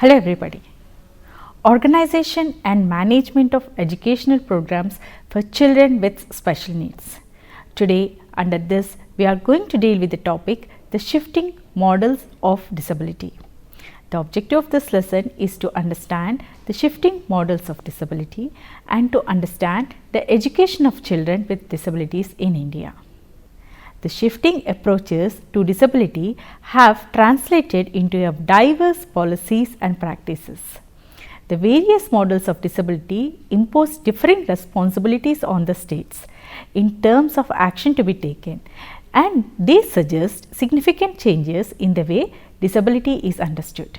Hello everybody. Organization and management of educational programs for children with special needs. Today under this we are going to deal with the topic the shifting models of disability. The objective of this lesson is to understand the shifting models of disability and to understand the education of children with disabilities in India. The shifting approaches to disability have translated into diverse policies and practices. The various models of disability impose differing responsibilities on the states in terms of action to be taken, and they suggest significant changes in the way disability is understood.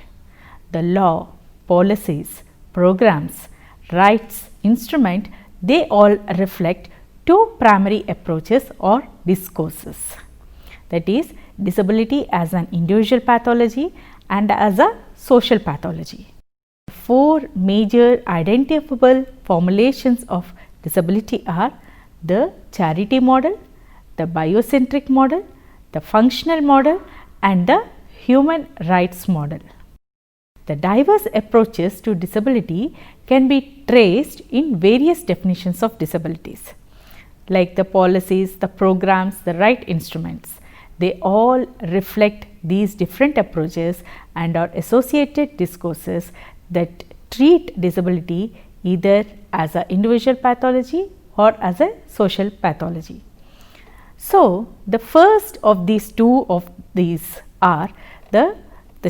The law, policies, programs, rights, instrument, they all reflect two primary approaches or discourses, that is disability as an individual pathology and as a social pathology. Four major identifiable formulations of disability are the charity model, the biocentric model, the functional model and the human rights model. The diverse approaches to disability can be traced in various definitions of disabilities, like the policies, the programs, the right instruments. They all reflect these different approaches and are associated discourses that treat disability either as an individual pathology or as a social pathology. So, the first of these two of these are the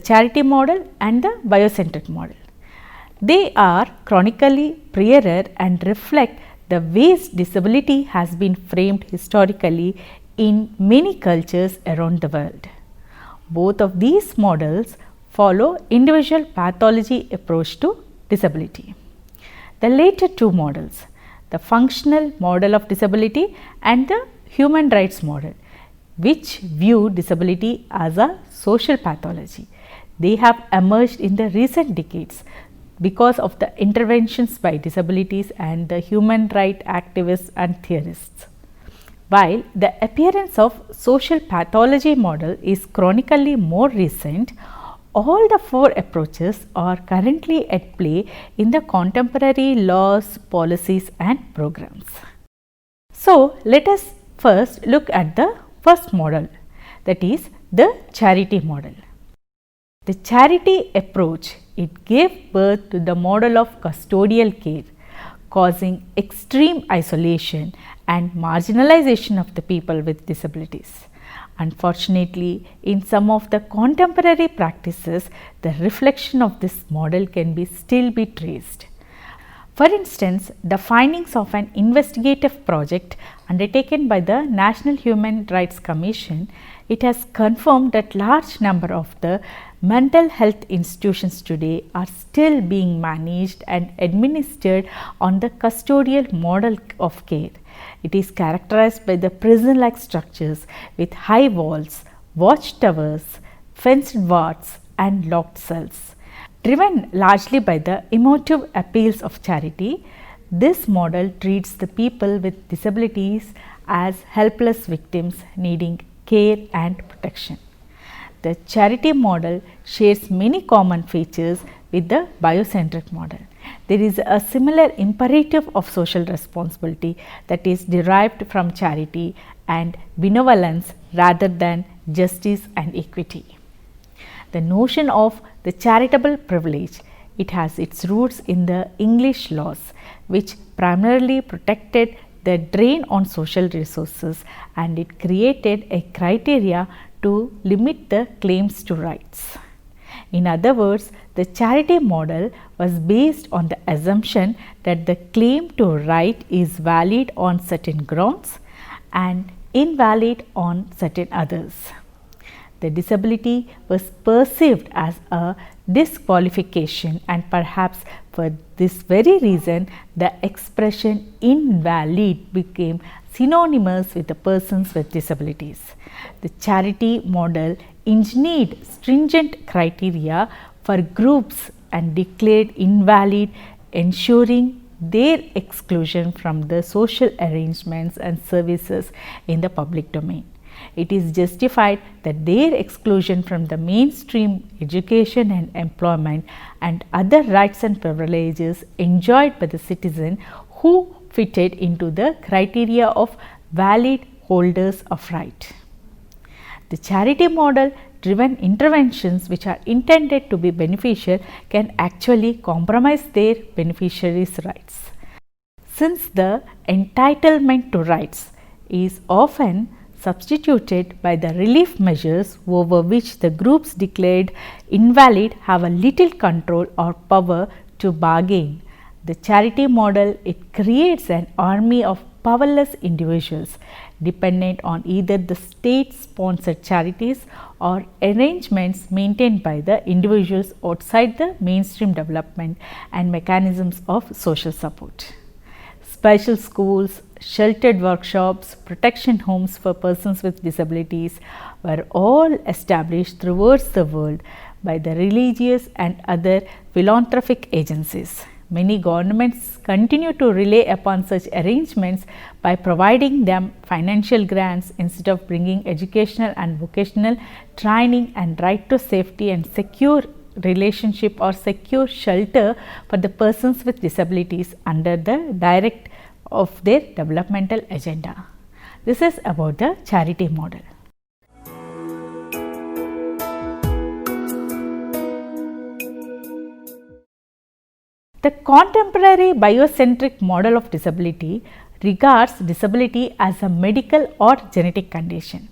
charity model and the biocentric model. They are chronically prior and reflect the ways disability has been framed historically in many cultures around the world. Both of these models follow individual pathology approach to disability. The later two models, the functional model of disability and the human rights model, which view disability as a social pathology, they have emerged in the recent decades because of the interventions by disabilities and the human rights activists and theorists. While the appearance of social pathology model is chronically more recent, all the four approaches are currently at play in the contemporary laws, policies and programs. So, let us first look at the first model, that is the charity model. The charity approach, it gave birth to the model of custodial care, causing extreme isolation and marginalization of the people with disabilities. Unfortunately, in some of the contemporary practices, the reflection of this model can still be traced. For instance, the findings of an investigative project undertaken by the National Human Rights Commission, it has confirmed that large number of the mental health institutions today are still being managed and administered on the custodial model of care. It is characterized by the prison-like structures with high walls, watchtowers, fenced wards and locked cells. Driven largely by the emotive appeals of charity, this model treats the people with disabilities as helpless victims needing care and protection. The charity model shares many common features with the biocentric model. There is a similar imperative of social responsibility that is derived from charity and benevolence rather than justice and equity. The notion of the charitable privilege, it has its roots in the English laws, which primarily protected the drain on social resources, and it created a criteria to limit the claims to rights. In other words, the charity model was based on the assumption that the claim to right is valid on certain grounds and invalid on certain others. The disability was perceived as a disqualification, and perhaps for this very reason the expression invalid became synonymous with the persons with disabilities. The charity model engineered stringent criteria for groups and declared invalid, ensuring their exclusion from the social arrangements and services in the public domain. it is justified that their exclusion from the mainstream education and employment and other rights and privileges enjoyed by the citizen who fitted into the criteria of valid holders of right. The charity model driven interventions which are intended to be beneficial can actually compromise their beneficiaries' rights. Since the entitlement to rights is often substituted by the relief measures over which the groups declared invalid have a little control or power to bargain, the charity model, it creates an army of powerless individuals dependent on either the state sponsored charities or arrangements maintained by the individuals outside the mainstream development and mechanisms of social support. Special schools, sheltered workshops, protection homes for persons with disabilities were all established throughout the world by the religious and other philanthropic agencies. Many governments continue to rely upon such arrangements by providing them financial grants instead of bringing educational and vocational training and right to safety and secure relationship or secure shelter for the persons with disabilities under the direct of their developmental agenda. This is about the charity model. The contemporary biocentric model of disability regards disability as a medical or genetic condition.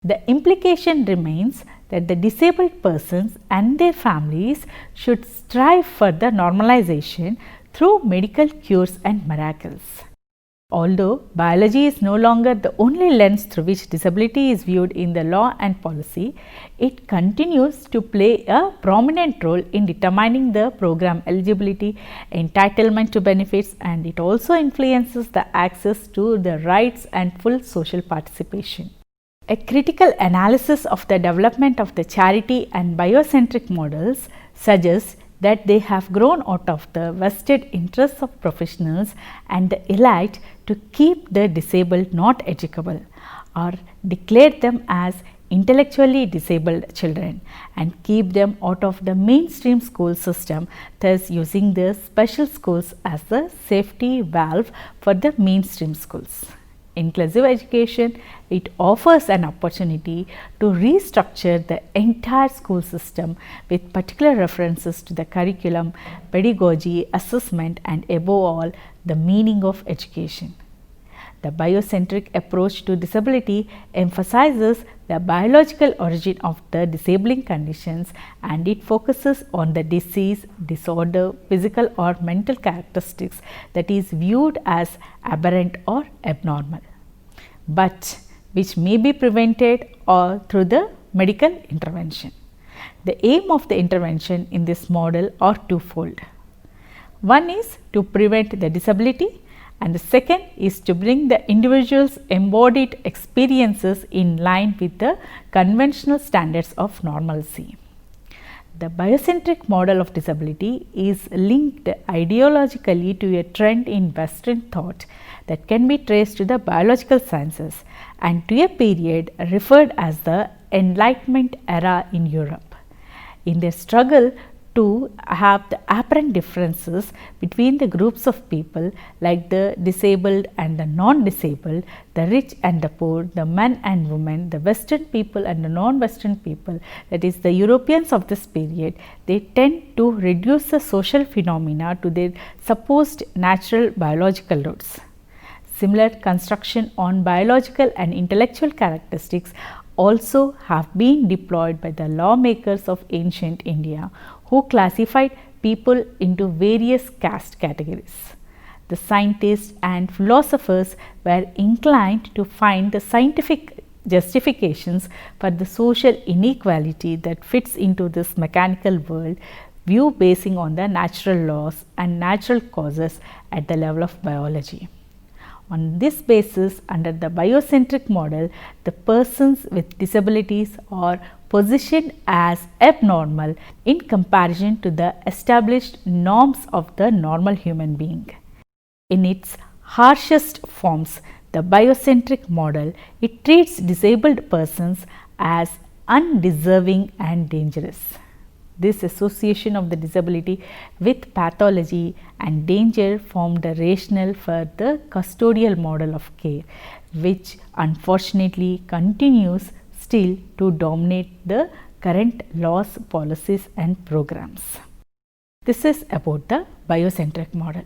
The implication remains that the disabled persons and their families should strive for the normalization through medical cures and miracles. Although biology is no longer the only lens through which disability is viewed in the law and policy, it continues to play a prominent role in determining the program eligibility, entitlement to benefits, and it also influences the access to the rights and full social participation. A critical analysis of the development of the charity and biocentric models suggests that they have grown out of the vested interests of professionals and the elite to keep the disabled not educable, or declare them as intellectually disabled children and keep them out of the mainstream school system, thus using the special schools as the safety valve for the mainstream schools. Inclusive education, it offers an opportunity to restructure the entire school system with particular references to the curriculum, pedagogy, assessment, and above all, the meaning of education. The biocentric approach to disability emphasizes the biological origin of the disabling conditions, and it focuses on the disease, disorder, physical or mental characteristics that is viewed as aberrant or abnormal, but which may be prevented or through the medical intervention. The aim of the intervention in this model are twofold. One is to prevent the disability, and the second is to bring the individual's embodied experiences in line with the conventional standards of normalcy. The biocentric model of disability is linked ideologically to a trend in Western thought that can be traced to the biological sciences and to a period referred as the Enlightenment era in Europe. In their struggle to have the apparent differences between the groups of people like the disabled and the non-disabled, the rich and the poor, the men and women, the Western people and the non-Western people, that is the Europeans of this period, they tend to reduce the social phenomena to their supposed natural biological roots. Similar construction on biological and intellectual characteristics also have been deployed by the lawmakers of ancient India, who classified people into various caste categories. The scientists and philosophers were inclined to find the scientific justifications for the social inequality that fits into this mechanical world view basing on the natural laws and natural causes at the level of biology. On this basis, under the biocentric model, the persons with disabilities are positioned as abnormal in comparison to the established norms of the normal human being. In its harshest forms, the biocentric model, it treats disabled persons as undeserving and dangerous. This association of the disability with pathology and danger formed the rationale for the custodial model of care, which unfortunately continues still to dominate the current laws, policies and programs. This is about the biocentric model.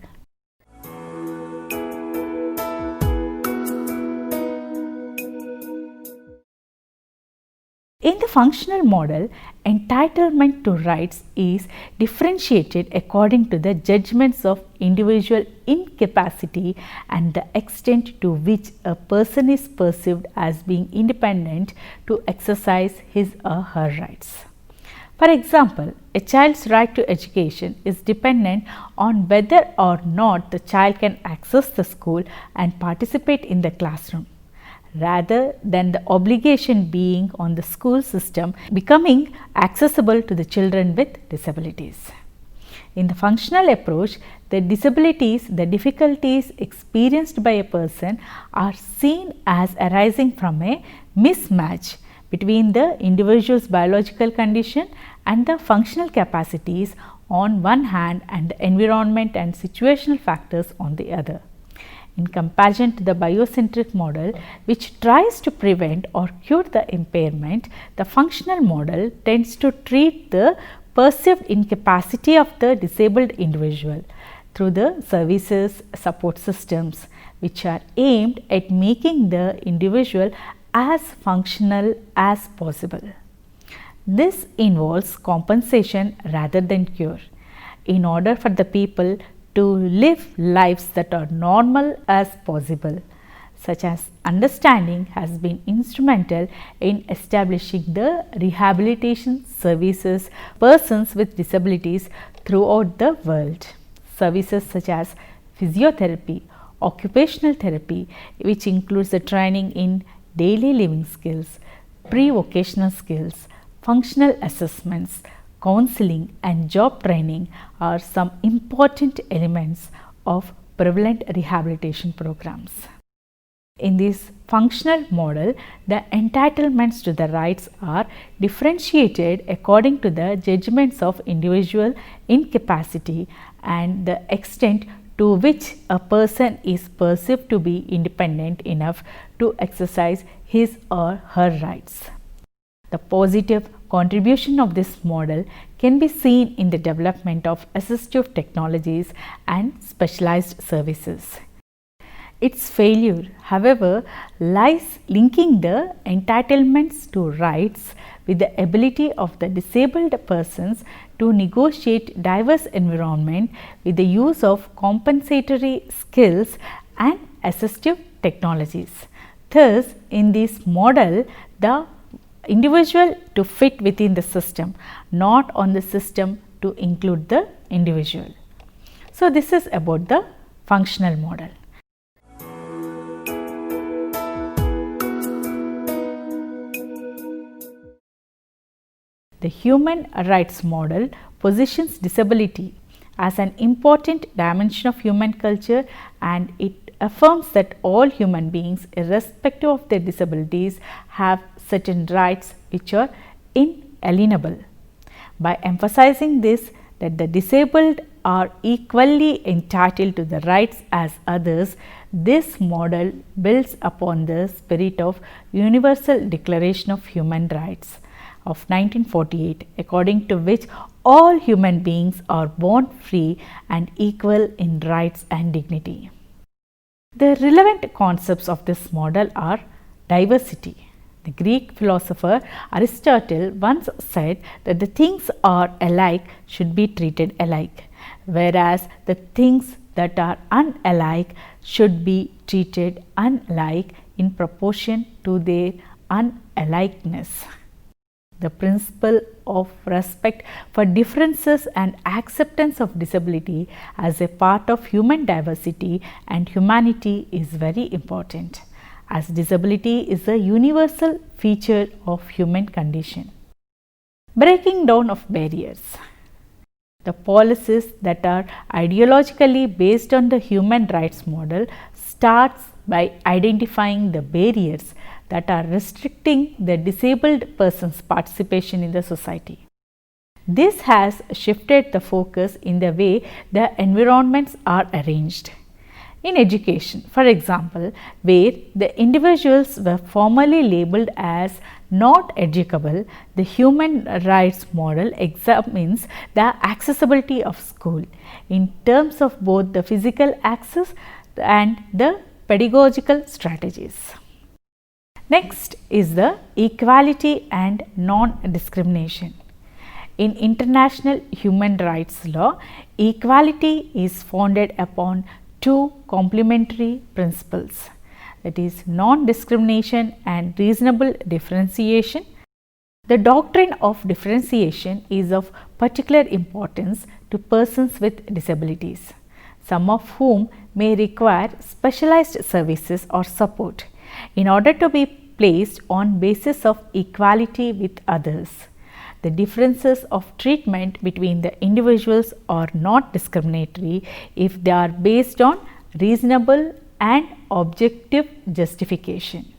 In the functional model, entitlement to rights is differentiated according to the judgments of individual incapacity and the extent to which a person is perceived as being independent to exercise his or her rights. For example, a child's right to education is dependent on whether or not the child can access the school and participate in the classroom, rather than the obligation being on the school system becoming accessible to the children with disabilities. In the functional approach, the disabilities, the difficulties experienced by a person are seen as arising from a mismatch between the individual's biological condition and the functional capacities on one hand and the environment and situational factors on the other. In comparison to the biocentric model, which tries to prevent or cure the impairment, the functional model tends to treat the perceived incapacity of the disabled individual through the services, support systems, which are aimed at making the individual as functional as possible. This involves compensation rather than cure, in order for the people to live lives that are normal as possible, such as understanding has been instrumental in establishing the rehabilitation services persons with disabilities throughout the world. Services such as physiotherapy, occupational therapy, which includes the training in daily living skills, pre-vocational skills, functional assessments, counseling and job training are some important elements of prevalent rehabilitation programs. In this functional model, the entitlements to the rights are differentiated according to the judgments of individual incapacity and the extent to which a person is perceived to be independent enough to exercise his or her rights. The positive contribution of this model can be seen in the development of assistive technologies and specialized services. Its failure, however, lies linking the entitlements to rights with the ability of the disabled persons to negotiate diverse environment with the use of compensatory skills and assistive technologies. Thus, in this model, the individual to fit within the system, not on the system to include the individual. So, this is about the functional model. The human rights model positions disability as an important dimension of human culture, and it affirms that all human beings, irrespective of their disabilities, have certain rights which are inalienable. By emphasizing this, that the disabled are equally entitled to the rights as others, this model builds upon the spirit of Universal Declaration of Human Rights of 1948, according to which all human beings are born free and equal in rights and dignity. The relevant concepts of this model are diversity. The Greek philosopher Aristotle once said that the things are alike should be treated alike, whereas the things that are unalike should be treated unlike in proportion to their unalikeness. The principle of respect for differences and acceptance of disability as a part of human diversity and humanity is very important, as disability is a universal feature of human condition. Breaking down of barriers. The policies that are ideologically based on the human rights model starts by identifying the barriers that are restricting the disabled person's participation in the society. This has shifted the focus in the way the environments are arranged. In education, for example, where the individuals were formerly labeled as not educable, the human rights model examines the accessibility of school in terms of both the physical access and the pedagogical strategies. Next is the equality and non-discrimination. In international human rights law, equality is founded upon two complementary principles, that is non-discrimination and reasonable differentiation. The doctrine of differentiation is of particular importance to persons with disabilities, some of whom may require specialized services or support in order to be placed on basis of equality with others. The differences of treatment between the individuals are not discriminatory if they are based on reasonable and objective justification.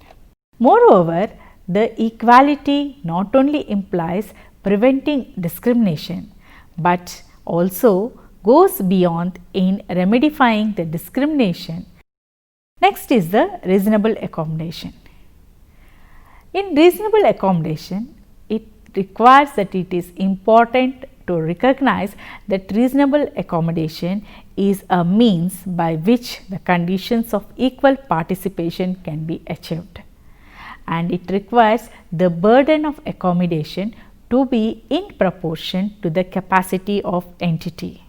Moreover, the equality not only implies preventing discrimination, but also goes beyond in remedifying the discrimination. Next is the reasonable accommodation. In reasonable accommodation, it requires that it is important to recognize that reasonable accommodation is a means by which the conditions of equal participation can be achieved, and it requires the burden of accommodation to be in proportion to the capacity of entity.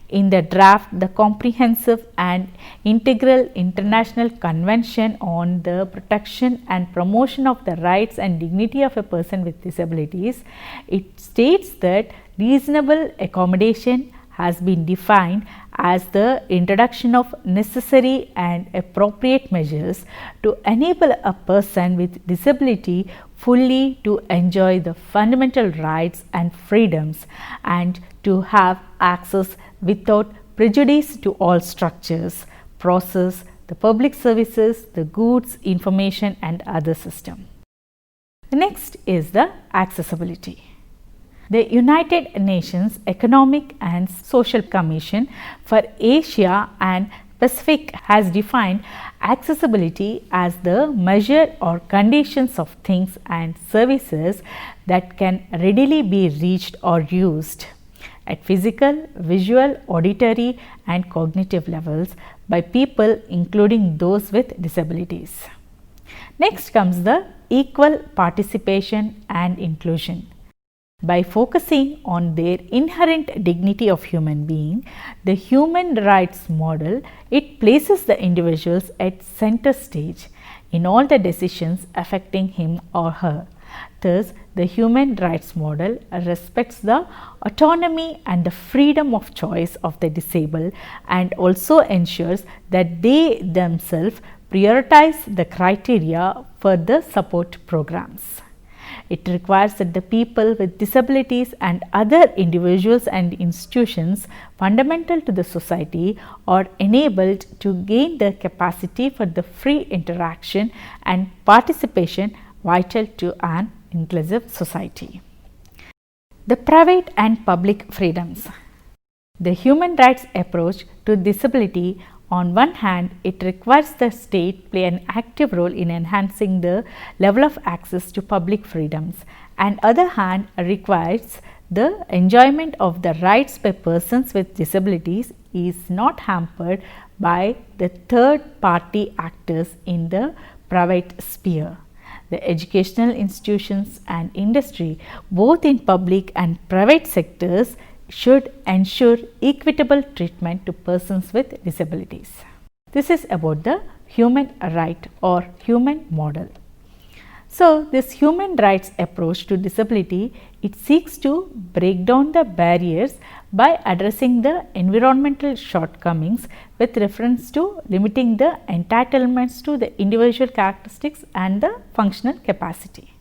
In the draft, the Comprehensive and Integral International Convention on the Protection and Promotion of the Rights and Dignity of a Person with Disabilities, it states that reasonable accommodation has been defined as the introduction of necessary and appropriate measures to enable a person with disability fully to enjoy the fundamental rights and freedoms and to have access without prejudice to all structures, process, the public services, the goods, information and other system. The next is the accessibility. The United Nations Economic and Social Commission for Asia and Pacific has defined accessibility as the measure or conditions of things and services that can readily be reached or used at physical, visual, auditory and cognitive levels by people including those with disabilities. Next comes the equal participation and inclusion. By focusing on their inherent dignity of human being, the human rights model, it places the individuals at center stage in all the decisions affecting him or her. Thus, the human rights model respects the autonomy and the freedom of choice of the disabled and also ensures that they themselves prioritize the criteria for the support programs. It requires that the people with disabilities and other individuals and institutions fundamental to the society are enabled to gain the capacity for the free interaction and participation vital to an inclusive society. The private and public freedoms. The human rights approach to disability, on one hand, it requires the state play an active role in enhancing the level of access to public freedoms, and other hand requires the enjoyment of the rights by persons with disabilities is not hampered by the third party actors in the private sphere. The educational institutions and industry, both in public and private sectors, should ensure equitable treatment to persons with disabilities. This is about the human right or human model. So, this human rights approach to disability, it seeks to break down the barriers by addressing the environmental shortcomings with reference to limiting the entitlements to the individual characteristics and the functional capacity.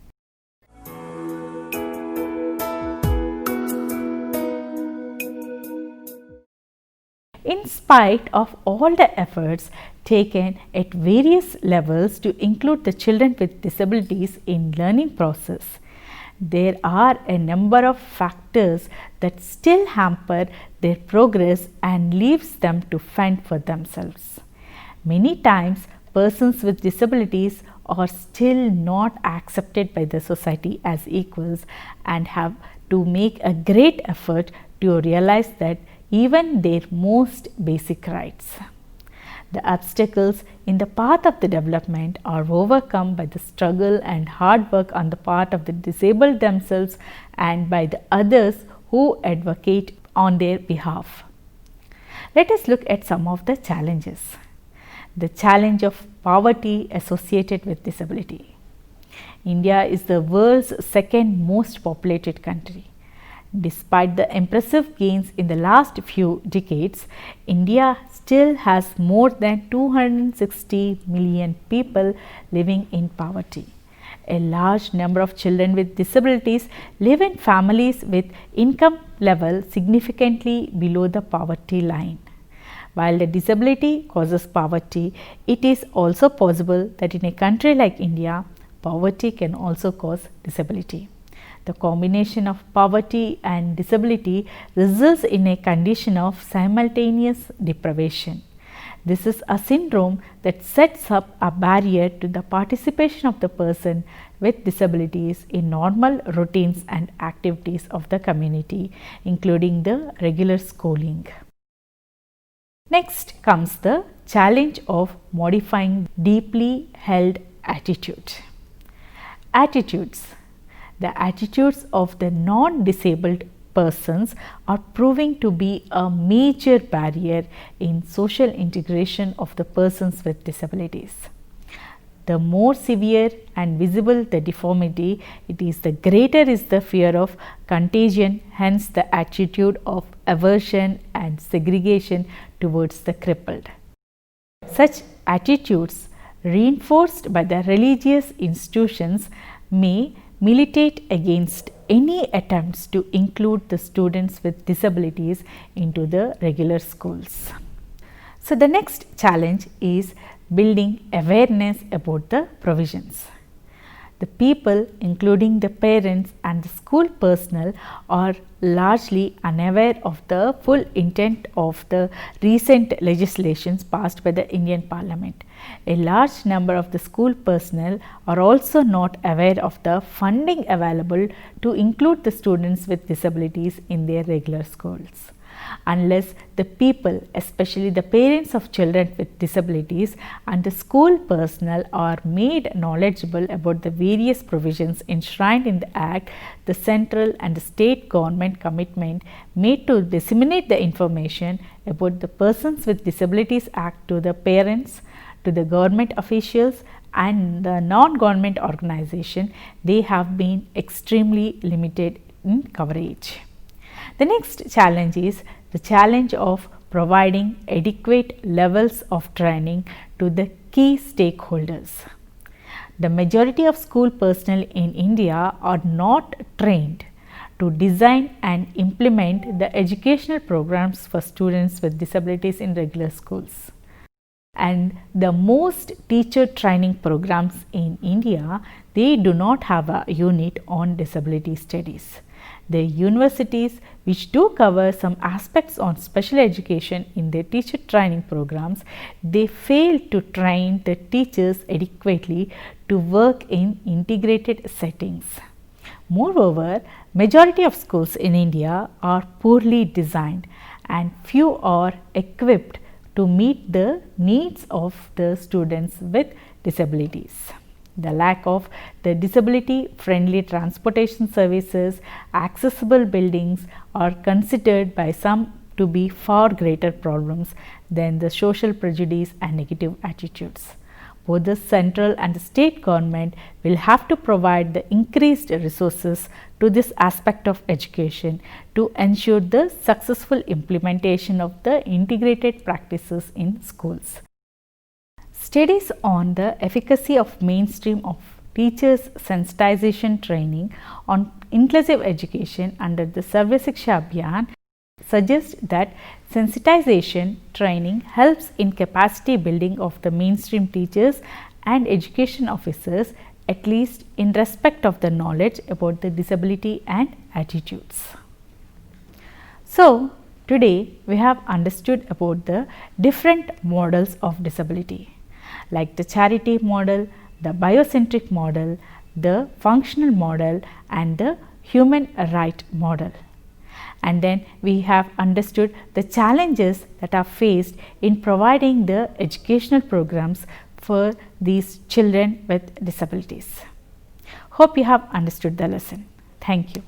in spite of all the efforts taken at various levels to include the children with disabilities in learning process, there are a number of factors that still hamper their progress and leaves them to fend for themselves. Many times, persons with disabilities are still not accepted by the society as equals and have to make a great effort to realize that even their most basic rights. The obstacles in the path of the development are overcome by the struggle and hard work on the part of the disabled themselves and by the others who advocate on their behalf. Let us look at some of the challenges. The challenge of poverty associated with disability. India is the world's second most populated country. Despite the impressive gains in the last few decades, India still has more than 260 million people living in poverty. A large number of children with disabilities live in families with income level significantly below the poverty line. While the disability causes poverty, it is also possible that in a country like India, poverty can also cause disability. The combination of poverty and disability results in a condition of simultaneous deprivation. This is a syndrome that sets up a barrier to the participation of the person with disabilities in normal routines and activities of the community, including the regular schooling. Next comes the challenge of modifying deeply held attitude. Attitudes. The attitudes of the non-disabled persons are proving to be a major barrier in social integration of the persons with disabilities. The more severe and visible the deformity, the greater is the fear of contagion, hence the attitude of aversion and segregation towards the crippled. Such attitudes, reinforced by the religious institutions, may militate against any attempts to include the students with disabilities into the regular schools. So, the next challenge is building awareness about the provisions. The people, including the parents and the school personnel, are largely unaware of the full intent of the recent legislations passed by the Indian Parliament. A large number of the school personnel are also not aware of the funding available to include the students with disabilities in their regular schools. Unless the people, especially the parents of children with disabilities and the school personnel, are made knowledgeable about the various provisions enshrined in the Act, the central and the state government commitment made to disseminate the information about the Persons with Disabilities Act to the parents, to the government officials and the non-government organization, they have been extremely limited in coverage. The next challenge is the challenge of providing adequate levels of training to the key stakeholders. The majority of school personnel in India are not trained to design and implement the educational programs for students with disabilities in regular schools. And the most teacher training programs in India, they do not have a unit on disability studies. The universities which do cover some aspects on special education in their teacher training programs, they fail to train the teachers adequately to work in integrated settings. Moreover, majority of schools in India are poorly designed and few are equipped to meet the needs of the students with disabilities. The lack of the disability friendly transportation services, accessible buildings are considered by some to be far greater problems than the social prejudice and negative attitudes. Both the central and the state government will have to provide the increased resources to this aspect of education to ensure the successful implementation of the integrated practices in schools. Studies on the efficacy of mainstream of teachers' sensitization training on inclusive education under the Sarva Shiksha Abhiyan suggests that sensitization training helps in capacity building of the mainstream teachers and education officers, at least in respect of the knowledge about the disability and attitudes. So, today we have understood about the different models of disability, like the charity model, the biocentric model, the functional model and the human right model. And then we have understood the challenges that are faced in providing the educational programs for these children with disabilities. Hope you have understood the lesson. Thank you.